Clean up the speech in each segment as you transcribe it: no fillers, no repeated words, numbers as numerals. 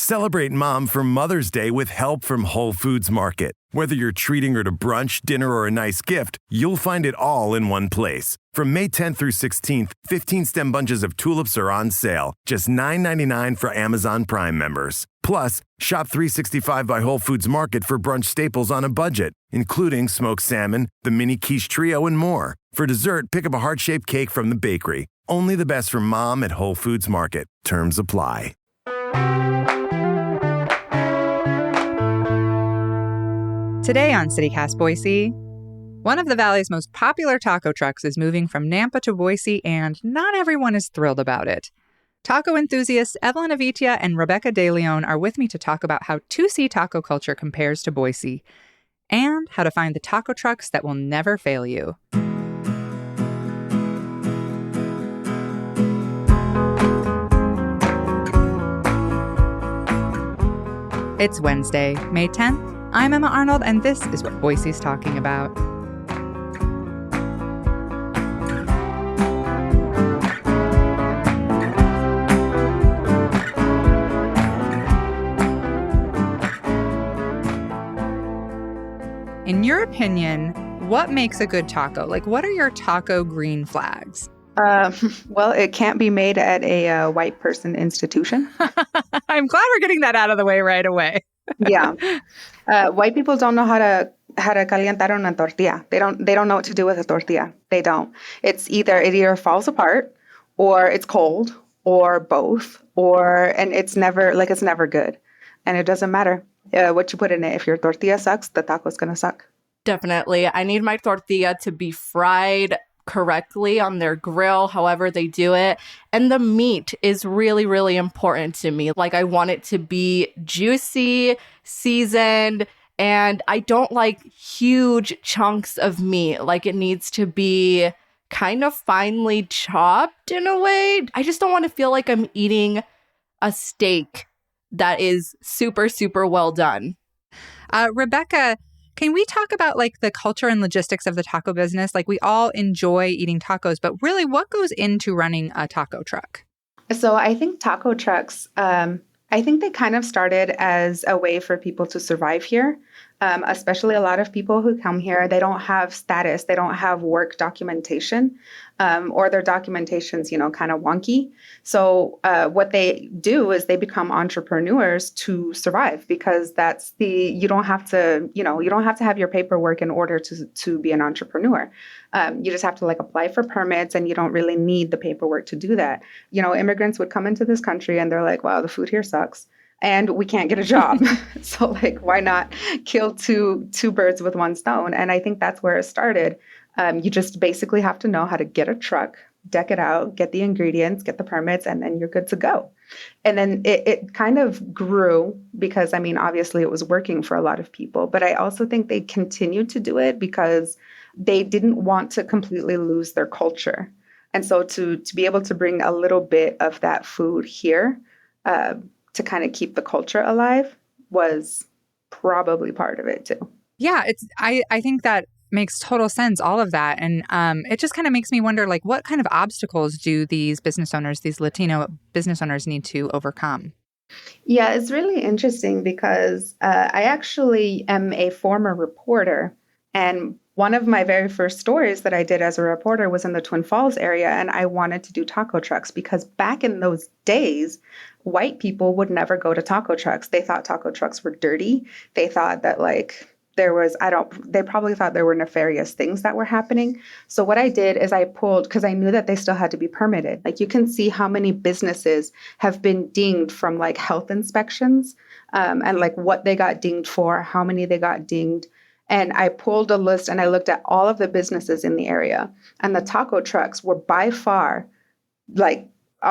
Celebrate Mom for Mother's Day with help from Whole Foods Market. Whether you're treating her to brunch, dinner, or a nice gift, you'll find it all in one place. From May 10th through 16th, 15-stem bunches of tulips are on sale, just $9.99 for Amazon Prime members. Plus, shop 365 by Whole Foods Market for brunch staples on a budget, including smoked salmon, the mini quiche trio, and more. For dessert, pick up a heart-shaped cake from the bakery. Only the best for Mom at Whole Foods Market. Terms apply. Today on CityCast Boise, one of the Valley's most popular taco trucks is moving from Nampa to Boise, and not everyone is thrilled about it. Taco enthusiasts Evelyn Avitia and Rebecca De Leon are with me to talk about how 2C taco culture compares to Boise, and how to find the taco trucks that will never fail you. It's Wednesday, May 10th. I'm Emma Arnold, and this is what Boise's talking about. In your opinion, what makes a good taco? Like, what are your taco green flags? Well, it can't be made at a white person institution. I'm glad we're getting that out of the way right away. Yeah. White people don't know how to calientar una tortilla. They don't know what to do with a tortilla. They don't. It either falls apart, or it's cold, or both, and it's never good. And it doesn't matter what you put in it. If your tortilla sucks, the taco's gonna suck. Definitely. I need my tortilla to be fried correctly on their grill, however they do it. And the meat is really, really important to me. Like, I want it to be juicy, seasoned, and I don't like huge chunks of meat. Like, it needs to be kind of finely chopped in a way. I just don't want to feel like I'm eating a steak that is super, super well done. Rebecca, can we talk about like the culture and logistics of the taco business? Like, we all enjoy eating tacos, but really what goes into running a taco truck? So I think taco trucks, I think they kind of started as a way for people to survive here. Especially a lot of people who come here, they don't have status, they don't have work documentation, or their documentation's, kind of wonky. So what they do is they become entrepreneurs to survive, because you don't have to have your paperwork in order to be an entrepreneur. You just have to apply for permits, and you don't really need the paperwork to do that. Immigrants would come into this country and they're like, wow, the food here sucks. And we can't get a job. So why not kill two birds with one stone? And I think that's where it started. You just basically have to know how to get a truck, deck it out, get the ingredients, get the permits, and then you're good to go. And then it kind of grew because, obviously it was working for a lot of people. But I also think they continued to do it because they didn't want to completely lose their culture. And so to be able to bring a little bit of that food here, to kind of keep the culture alive was probably part of it too. Yeah, I think that makes total sense, all of that. And it just kind of makes me wonder, what kind of obstacles do these business owners, these Latino business owners, need to overcome? Yeah, it's really interesting because I actually am a former reporter, and one of my very first stories that I did as a reporter was in the Twin Falls area, and I wanted to do taco trucks because back in those days, white people would never go to taco trucks. They thought taco trucks were dirty. They thought that they probably thought there were nefarious things that were happening. So what I did is I pulled, because I knew that they still had to be permitted. You can see how many businesses have been dinged from health inspections, and what they got dinged for, how many they got dinged. And I pulled a list and I looked at all of the businesses in the area, and the taco trucks were by far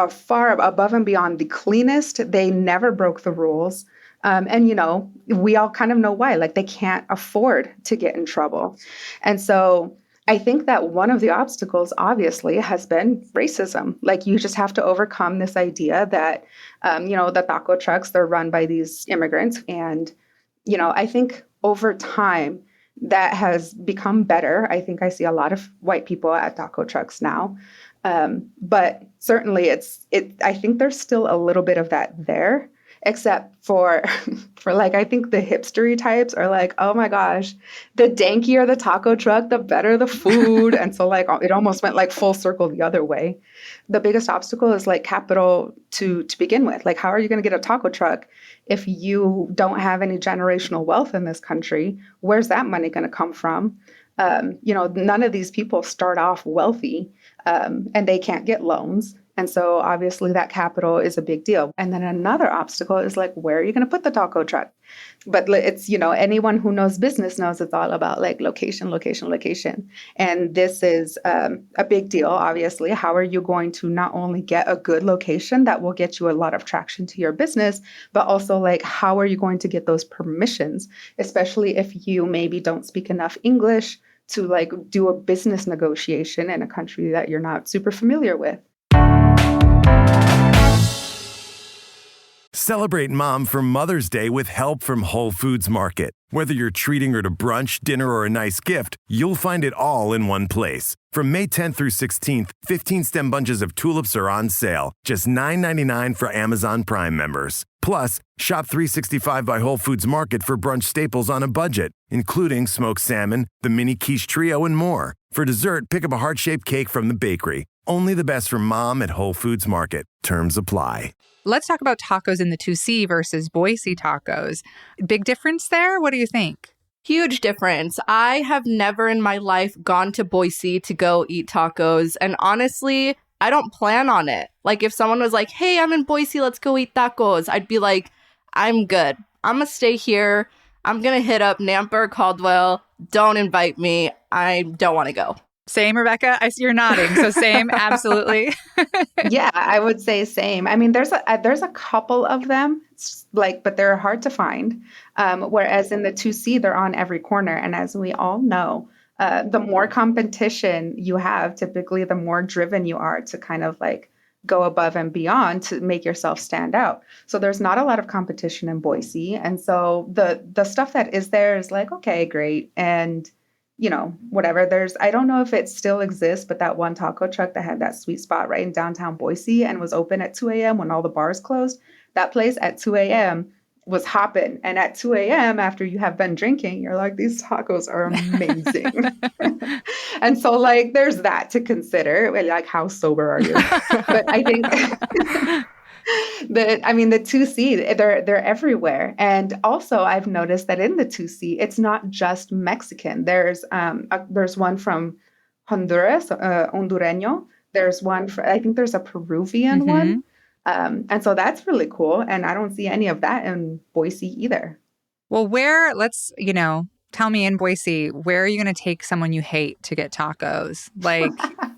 far above and beyond the cleanest. They never broke the rules. And we all kind of know why. They can't afford to get in trouble. And so I think that one of the obstacles, obviously, has been racism. You just have to overcome this idea that, the taco trucks, they're run by these immigrants. And, I think over time, that has become better. I think I see a lot of white people at taco trucks now. But certainly I think there's still a little bit of that there. except for for like, I think the hipstery types are like, oh my gosh, the dankier the taco truck, the better the food. And so like it almost went like full circle the other way. The biggest obstacle is like capital to begin with. Like, how are you going to get a taco truck if you don't have any generational wealth in this country? Where's that money going to come from? None of these people start off wealthy, and they can't get loans. And so obviously that capital is a big deal. And then another obstacle is like, where are you going to put the taco truck? But it's, anyone who knows business knows it's all about like location, location, location. And this is a big deal, obviously. How are you going to not only get a good location that will get you a lot of traction to your business, but also like, how are you going to get those permissions, especially if you maybe don't speak enough English to like do a business negotiation in a country that you're not super familiar with. Celebrate Mom for Mother's Day with help from Whole Foods Market. Whether you're treating her to brunch, dinner, or a nice gift, you'll find it all in one place. From May 10th through 16th, 15-stem bunches of tulips are on sale, just $9.99 for Amazon Prime members. Plus, shop 365 by Whole Foods Market for brunch staples on a budget, including smoked salmon, the mini quiche trio, and more. For dessert, pick up a heart-shaped cake from the bakery. Only the best from Mom at Whole Foods Market. Terms apply. Let's talk about tacos in the 2C versus Boise tacos. Big difference there? What do you think? Huge difference. I have never in my life gone to Boise to go eat tacos. And honestly, I don't plan on it. Like if someone was like, hey, I'm in Boise, let's go eat tacos. I'd be like, I'm good. I'm going to stay here. I'm going to hit up Nampa or Caldwell. Don't invite me. I don't want to go. Same, Rebecca? I see you're nodding. So same, absolutely. Yeah, I would say same. I mean, there's a couple of them, but they're hard to find. Whereas in the 2C, they're on every corner. And as we all know, the more competition you have, typically the more driven you are to kind of like go above and beyond to make yourself stand out. So there's not a lot of competition in Boise. And so the stuff that is there is like, okay, great. And whatever. I don't know if it still exists, but that one taco truck that had that sweet spot right in downtown Boise and was open at 2 a.m. when all the bars closed, that place at 2 a.m. was hopping. And at 2 a.m. after you have been drinking, you're like, these tacos are amazing. And so like, there's that to consider. Like, how sober are you? But I think the 2C, they're everywhere. And also I've noticed that in the 2C, it's not just Mexican. There's one from Honduras, Hondureño. There's one I think there's a Peruvian one. And so that's really cool. And I don't see any of that in Boise either. Well, tell me in Boise, where are you going to take someone you hate to get tacos? Like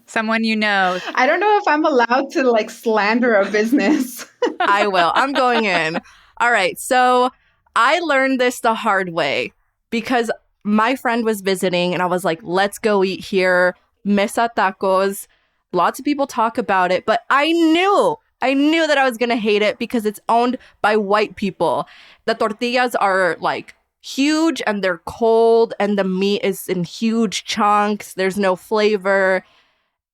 someone you know. I don't know if I'm allowed to like slander a business. I will. I'm going in. All right. So I learned this the hard way because my friend was visiting and I was like, let's go eat here. Mesa Tacos. Lots of people talk about it, but I knew that I was going to hate it because it's owned by white people. The tortillas are like huge and they're cold and the meat is in huge chunks. There's no flavor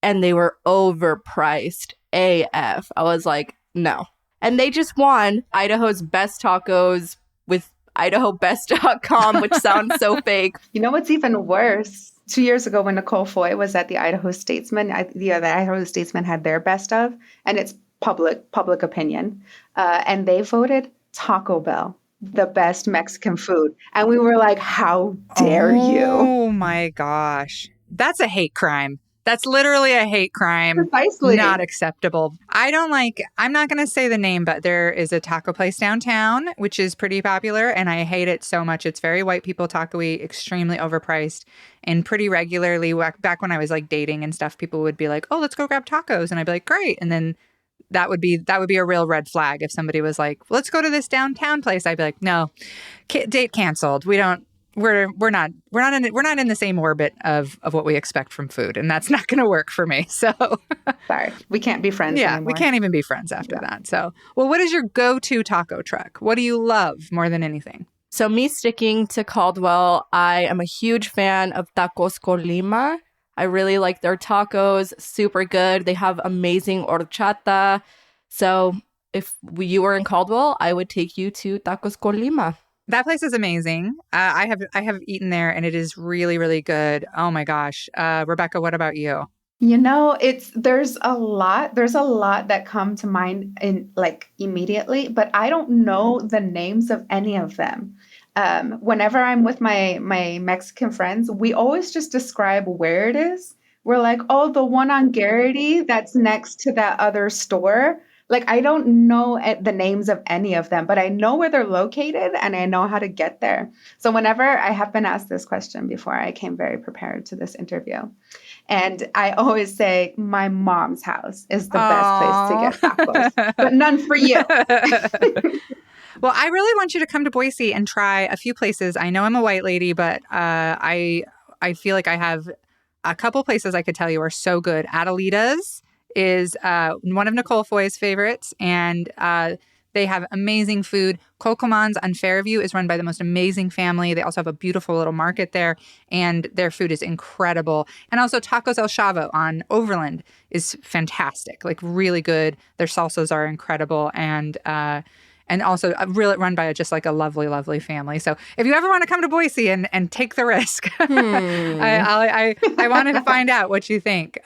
and they were overpriced AF. I was like, no. And they just won Idaho's best tacos with IdahoBest.com, which sounds so fake. You know what's even worse? 2 years ago when Nicole Foy was at the Idaho Statesman, the Idaho Statesman had their best of, and it's public opinion. And they voted Taco Bell the best Mexican food. And we were like, how dare you? Oh my gosh. That's a hate crime. That's literally a hate crime. Precisely. Not acceptable. I'm not going to say the name, but there is a taco place downtown, which is pretty popular. And I hate it so much. It's very white people taco-y, extremely overpriced. And pretty regularly, back when I was like dating and stuff, people would be like, oh, let's go grab tacos. And I'd be like, great. And then that would be a real red flag if somebody was like, let's go to this downtown place. I'd be like, no, date canceled. We're not in the same orbit of what we expect from food, and that's not going to work for me. So sorry, we can't be friends anymore. We can't even be friends after that. So, well, what is your go-to taco truck? What do you love more than anything? So me sticking to Caldwell, I am a huge fan of Tacos Colima. I really like their tacos, super good. They have amazing horchata. So if you were in Caldwell, I would take you to Tacos Colima. That place is amazing. I have eaten there and it is really, really good. Oh my gosh. Rebecca, what about you? There's a lot that come to mind in like immediately, but I don't know the names of any of them. Whenever I'm with my Mexican friends, we always just describe where it is. We're like, oh, the one on Garrity that's next to that other store. Like, I don't know the names of any of them, but I know where they're located and I know how to get there. So whenever I have been asked this question before, I came very prepared to this interview. And I always say my mom's house is the best place to get tacos, but none for you. Well, I really want you to come to Boise and try a few places. I know I'm a white lady, but I feel like I have a couple places I could tell you are so good. Adelita's is one of Nicole Foy's favorites, and they have amazing food. Kokoman's on Fairview is run by the most amazing family. They also have a beautiful little market there, and their food is incredible. And also Tacos El Chavo on Overland is fantastic, like really good. Their salsas are incredible, and also really run by just like a lovely, lovely family. So if you ever want to come to Boise and take the risk, I wanted to find out what you think.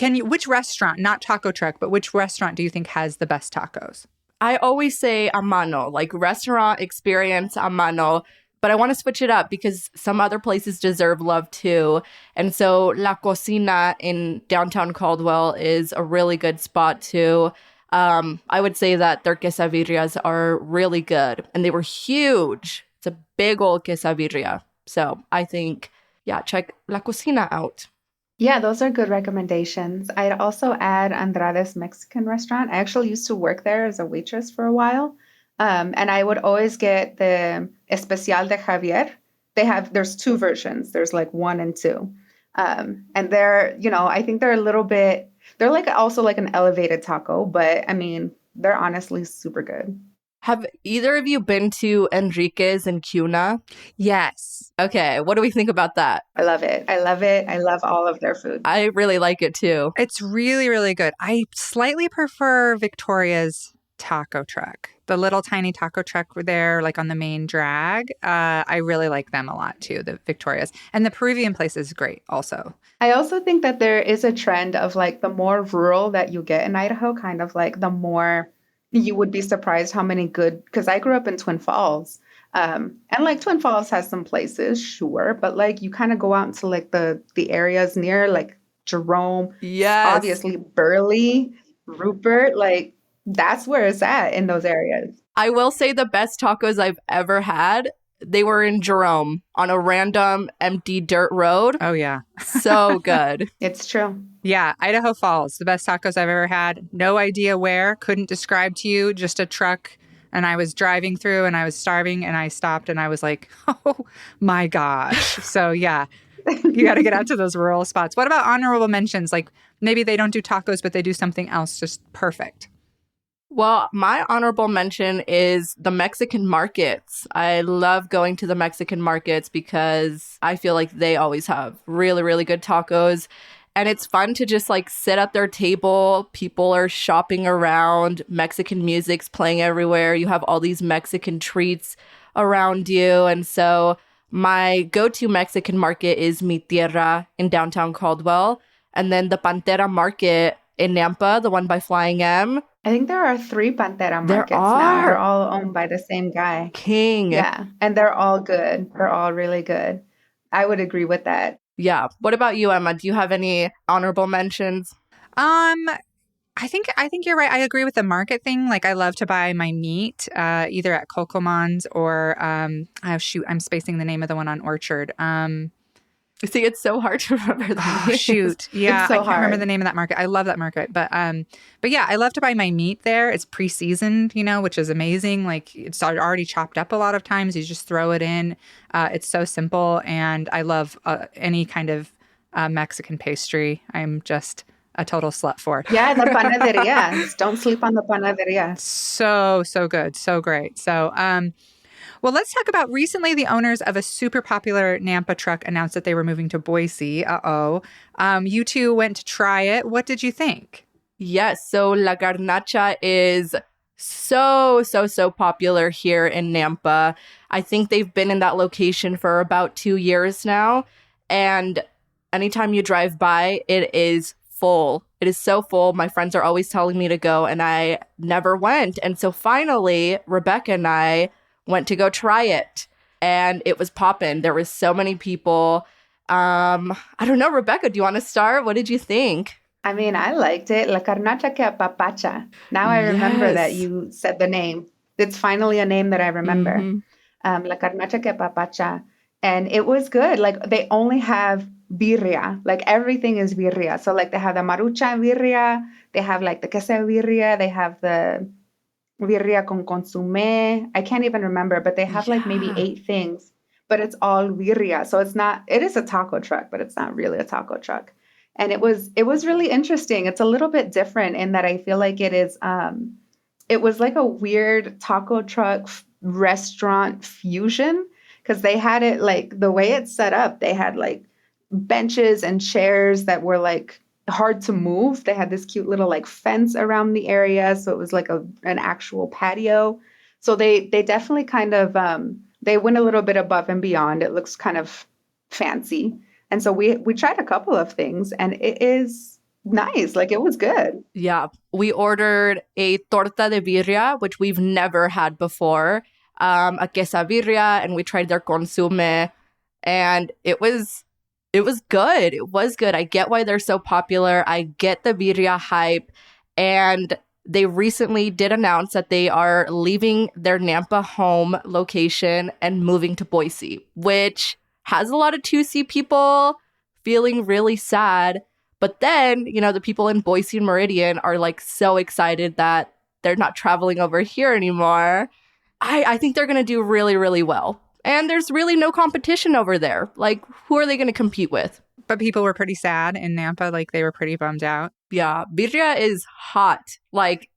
Which restaurant, not taco truck, but which restaurant do you think has the best tacos? I always say a mano, like restaurant experience a mano, but I want to switch it up because some other places deserve love too. And so La Cocina in downtown Caldwell is a really good spot too. I would say that their quesadillas are really good and they were huge. It's a big old quesadilla. So I think, yeah, check La Cocina out. Yeah, those are good recommendations. I'd also add Andrade's Mexican restaurant. I actually used to work there as a waitress for a while. And I would always get the Especial de Javier. There's two versions. There's like 1 and 2. And I think they're like also like an elevated taco, but I mean, they're honestly super good. Have either of you been to Enrique's in Cuna? Yes. Okay, what do we think about that? I love it. I love it. I love all of their food. I really like it too. It's really, really good. I slightly prefer Victoria's taco truck. The little tiny taco truck there, like on the main drag. I really like them a lot too, the Victoria's. And the Peruvian place is great also. I also think that there is a trend of like the more rural that you get in Idaho, kind of like the more you would be surprised how many good, because I grew up in Twin Falls. And like Twin Falls has some places, sure, but like you kind of go out into like the areas near like Jerome, yes, obviously Burley, Rupert, like that's where it's at in those areas. I will say the best tacos I've ever had, they were in Jerome on a random empty dirt road. Oh, yeah. So good. It's true. Yeah, Idaho Falls, the best tacos I've ever had. No idea where, couldn't describe to you, just a truck. And I was driving through and I was starving and I stopped and I was like, oh my gosh. So yeah, you got to get out to those rural spots. What about honorable mentions? Like maybe they don't do tacos, but they do something else just perfect. Well, my honorable mention is the Mexican markets. I love going to the Mexican markets because I feel like they always have really, really good tacos. And it's fun to just like sit at their table. People are shopping around. Mexican music's playing everywhere. You have all these Mexican treats around you. And so my go-to Mexican market is Mi Tierra in downtown Caldwell. And then the Pantera Market in Nampa, the one by Flying M. I think there are 3 Pantera markets now. They're all owned by the same guy. King. Yeah. And they're all good. They're all really good. I would agree with that. Yeah. What about you, Emma? Do you have any honorable mentions? I think you're right. I agree with the market thing. Like I love to buy my meat either at Kokoman's or I'm spacing the name of the one on Orchard. See, it's so hard to remember the name. Shoot. Yeah, so I can't remember the name of that market. I love that market. But yeah, I love to buy my meat there. It's pre-seasoned, which is amazing. Like it's already chopped up a lot of times. You just throw it in. It's so simple. And I love any kind of Mexican pastry. I'm just a total slut for it. Yeah, the panaderia. Don't sleep on the panaderia. So good. So great. So, well, let's talk about recently the owners of a super popular Nampa truck announced that they were moving to Boise. You two went to try it. What did you think? Yes. So La Garnacha is so popular here in Nampa. I think they've been in that location for about 2 years now. And anytime you drive by, it is full. It is so full. My friends are always telling me to go, and I never went. And so finally, Rebecca and I went to go try it. And it was poppin'. There was so many people. I don't know, Rebecca, do you want to start? What did you think? I mean, I liked it. La carnacha que apapacha. Now I remember that you said the name. It's finally a name that I remember. La carnacha que apapacha. And it was good. Like, they only have birria. Like, everything is birria. So, like, they have the marucha birria. They have, like, the queso birria. They have the birria con consomme. I can't even remember, but they have, like, maybe 8 things. But it's all birria. So it is a taco truck, but it's not really a taco truck. And it was really interesting. It's a little bit different in that I feel like it was like a weird taco truck restaurant fusion, because they had it like the way it's set up. They had like benches and chairs that were like hard to move. They had this cute little like fence around the area. So it was like an actual patio. So they definitely kind of, they went a little bit above and beyond. It looks kind of fancy. And so we tried a couple of things, and it is nice. Like, it was good. Yeah. We ordered a torta de birria, which we've never had before, a quesabirria, and we tried their consomme, and it was good. It was good. I get why they're so popular. I get the birria hype. And they recently did announce that they are leaving their Nampa home location and moving to Boise, which has a lot of 2C people feeling really sad. But then, you know, the people in Boise and Meridian are like so excited that they're not traveling over here anymore. I think they're going to do really, really well. And there's really no competition over there. Like, who are they going to compete with? But people were pretty sad in Nampa. Like, they were pretty bummed out. Yeah, birria is hot. Like,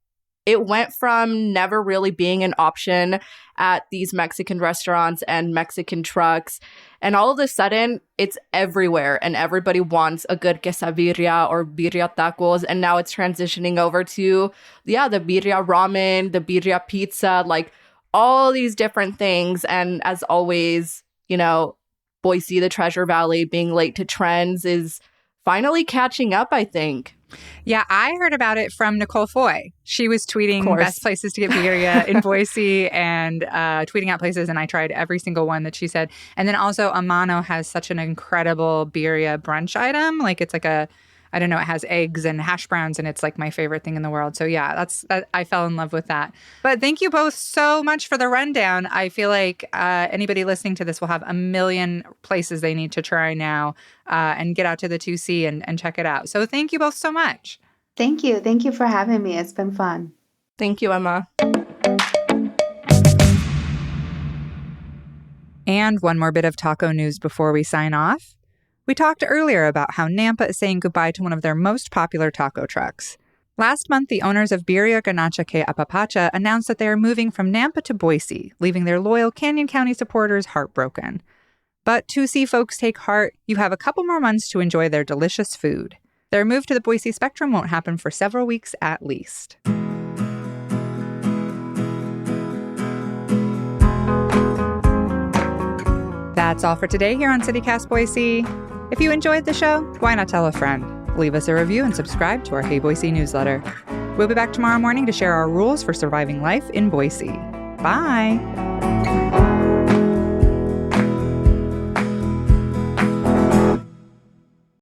it went from never really being an option at these Mexican restaurants and Mexican trucks. And all of a sudden, it's everywhere. And everybody wants a good quesabirria or birria tacos. And now it's transitioning over to, the birria ramen, the birria pizza, like all these different things. And as always, you know, Boise, the Treasure Valley, being late to trends is finally catching up, I think. Yeah, I heard about it from Nicole Foy. She was tweeting best places to get birria in Boise and tweeting out places, and I tried every single one that she said. And then also Amano has such an incredible birria brunch item. Like, it's like I don't know, it has eggs and hash browns, and it's like my favorite thing in the world. So yeah, I fell in love with that. But thank you both so much for the rundown. I feel like anybody listening to this will have a million places they need to try now and get out to the 2C and check it out. So thank you both so much. Thank you. Thank you for having me. It's been fun. Thank you, Emma. And one more bit of taco news before we sign off. We talked earlier about how Nampa is saying goodbye to one of their most popular taco trucks. Last month, the owners of Birria Ganache que Apapacha announced that they are moving from Nampa to Boise, leaving their loyal Canyon County supporters heartbroken. But 2C folks, take heart. You have a couple more months to enjoy their delicious food. Their move to the Boise Spectrum won't happen for several weeks at least. That's all for today here on CityCast Boise. If you enjoyed the show, why not tell a friend? Leave us a review and subscribe to our Hey Boise newsletter. We'll be back tomorrow morning to share our rules for surviving life in Boise. Bye!